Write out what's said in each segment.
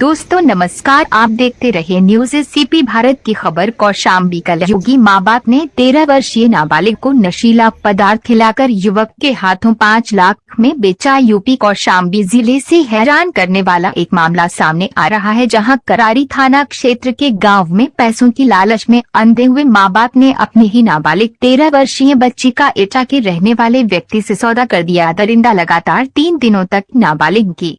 दोस्तों नमस्कार, आप देखते रहे न्यूज सीपी भारत की खबर। कौशाम्बी कलयुगी माँ बाप ने 13 वर्षीय नाबालिग को नशीला पदार्थ खिलाकर युवक के हाथों 5 लाख में बेचा। यूपी कौशाम्बी जिले से हैरान करने वाला एक मामला सामने आ रहा है, जहां करारी थाना क्षेत्र के गांव में पैसों की लालच में अंधे हुए माँ बाप ने अपनी ही नाबालिग 13 वर्षीय बच्ची का एटा के रहने वाले व्यक्ति से सौदा कर दिया। दरिंदा लगातार 3 दिनों तक नाबालिग की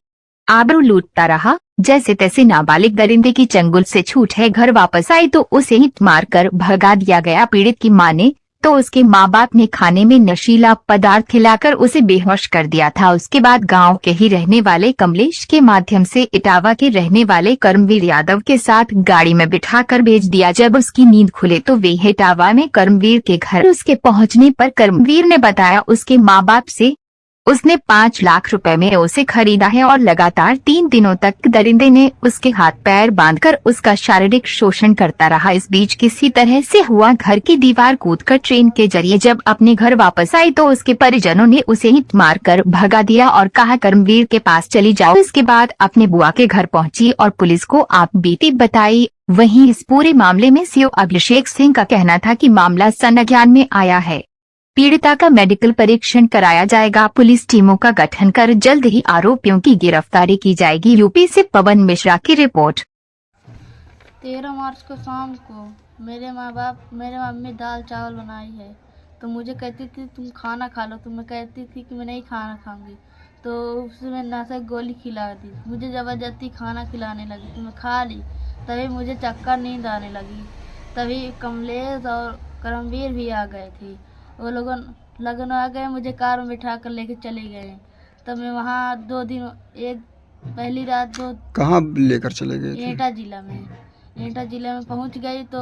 आबरू लूटता रहा। जैसे तैसे नाबालिग दरिंदे की चंगुल से छूट है घर वापस आई तो उसे हिट मारकर भगा दिया गया। पीड़ित की मां ने तो उसके माँ बाप ने खाने में नशीला पदार्थ खिलाकर उसे बेहोश कर दिया था। उसके बाद गांव के ही रहने वाले कमलेश के माध्यम से इटावा के रहने वाले कर्मवीर यादव के साथ गाड़ी में बिठाकर भेज दिया। जब उसकी नींद खुले तो वे इटावा में कर्मवीर के घर। उसके पहुंचने पर कर्मवीर ने बताया उसके माँ बाप से उसने 5 लाख रुपए में उसे खरीदा है और लगातार 3 दिनों तक दरिंदे ने उसके हाथ पैर बांधकर उसका शारीरिक शोषण करता रहा। इस बीच किसी तरह से हुआ घर की दीवार कूदकर ट्रेन के जरिए जब अपने घर वापस आई तो उसके परिजनों ने उसे हिट मारकर भगा दिया और कहा कर्मवीर के पास चली जाओ। इसके बाद अपने बुआ के घर पहुंची और पुलिस को आप बीती बताई। वहीं इस पूरे मामले में सीओ अभिषेक सिंह का कहना था कि मामला संज्ञान में आया है, पीड़िता का मेडिकल परीक्षण कराया जाएगा। पुलिस टीमों का गठन कर जल्द ही आरोपियों की गिरफ्तारी की जाएगी। यूपी से पवन मिश्रा की रिपोर्ट। 13 मार्च को शाम को मेरे मम्मी दाल चावल बनाई है तो मुझे कहती थी तुम खाना खा लो, तो मैं कहती थी कि मैं नहीं खाना खाऊंगी, तो उसमें नशा गोली खिला दी। मुझे ज़बरदस्ती खाना खिलाने लगी तो मैं खा ली। तभी मुझे चक्कर नींद आने लगी। तभी कमलेश और करमवीर भी आ गए थे। वो लोगों लगन आ गए, मुझे कार में बिठा कर लेके चले गए। तब मैं वहाँ 2 दिन, एक पहली रात कहाँ लेकर चले गए थे? एटा जिला में पहुँच गई तो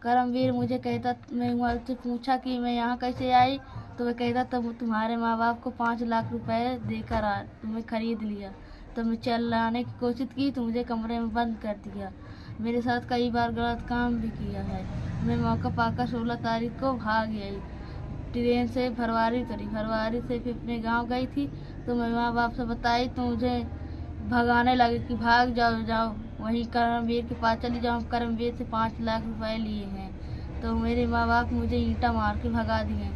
करमवीर मुझे कहता, मैं वहाँ से पूछा कि मैं यहाँ कैसे आई, तो मैं कहता तब तुम्हारे माँ बाप को 5 लाख रुपए देकर आ, तुम्हें खरीद लिया। तो मैं चलाने की कोशिश की तो मुझे कमरे में बंद कर दिया। मेरे साथ कई बार गलत काम भी किया है। मैं मौका पाकर 16 तारीख को भाग गई ट्रेन से। फरवरी से फिर अपने गांव गई थी तो मैं माँ बाप से बताई तो मुझे भगाने लगे कि भाग जाओ वहीं करमवीर के पास चली जाओ। करमवीर से 5 लाख रुपए लिए हैं। तो मेरे माँ बाप मुझे ईंटा मार के भगा दिए।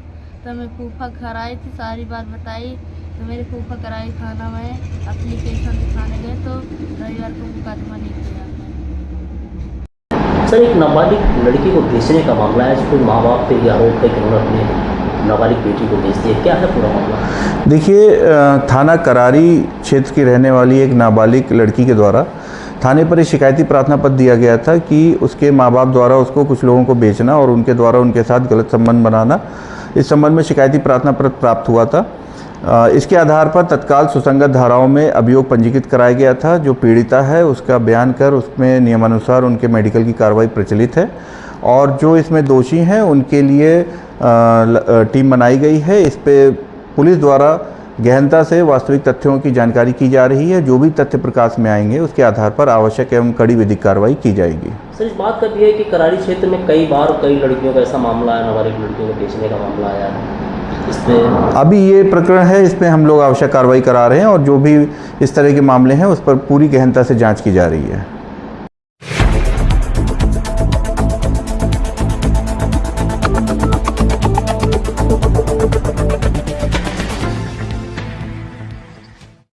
तो मैं फूफा घर आई थी, सारी बात बताई तो मेरे फूफा कराई थाना में एप्लीकेशन दिखाने गए तो रविवार को मुकदमा नहीं किया। सर, एक नाबालिग लड़की को बेचने का मामला है जिसको माँ बाप पे ये आरोप है कि उन्होंने अपने नाबालिग बेटी को बेच दिया। क्या है पूरा मामला? देखिए, थाना करारी क्षेत्र की रहने वाली एक नाबालिग लड़की के द्वारा थाने पर एक शिकायती प्रार्थना पत्र दिया गया था कि उसके माँ बाप द्वारा उसको कुछ लोगों को बेचना और उनके द्वारा उनके साथ गलत संबंध बनाना, इस संबंध में शिकायती प्रार्थना पत्र प्राप्त हुआ था। इसके आधार पर तत्काल सुसंगत धाराओं में अभियोग पंजीकृत कराया गया था। जो पीड़िता है उसका बयान कर उसमें नियमानुसार उनके मेडिकल की कार्रवाई प्रचलित है और जो इसमें दोषी हैं उनके लिए टीम बनाई गई है। इस पे पुलिस द्वारा गहनता से वास्तविक तथ्यों की जानकारी की जा रही है। जो भी तथ्य प्रकाश में आएंगे उसके आधार पर आवश्यक एवं कड़ी विधिक कार्रवाई की जाएगी। सर, इस बात का भी है कि करारी क्षेत्र में कई लड़कियों का ऐसा मामला है, नाबालिग लड़कियों को बेचने का मामला आया है। इसमें अभी ये प्रकरण है, इसमें हम लोग आवश्यक कार्रवाई करा रहे हैं और जो भी इस तरह के मामले हैं उस पर पूरी गहनता से जाँच की जा रही है।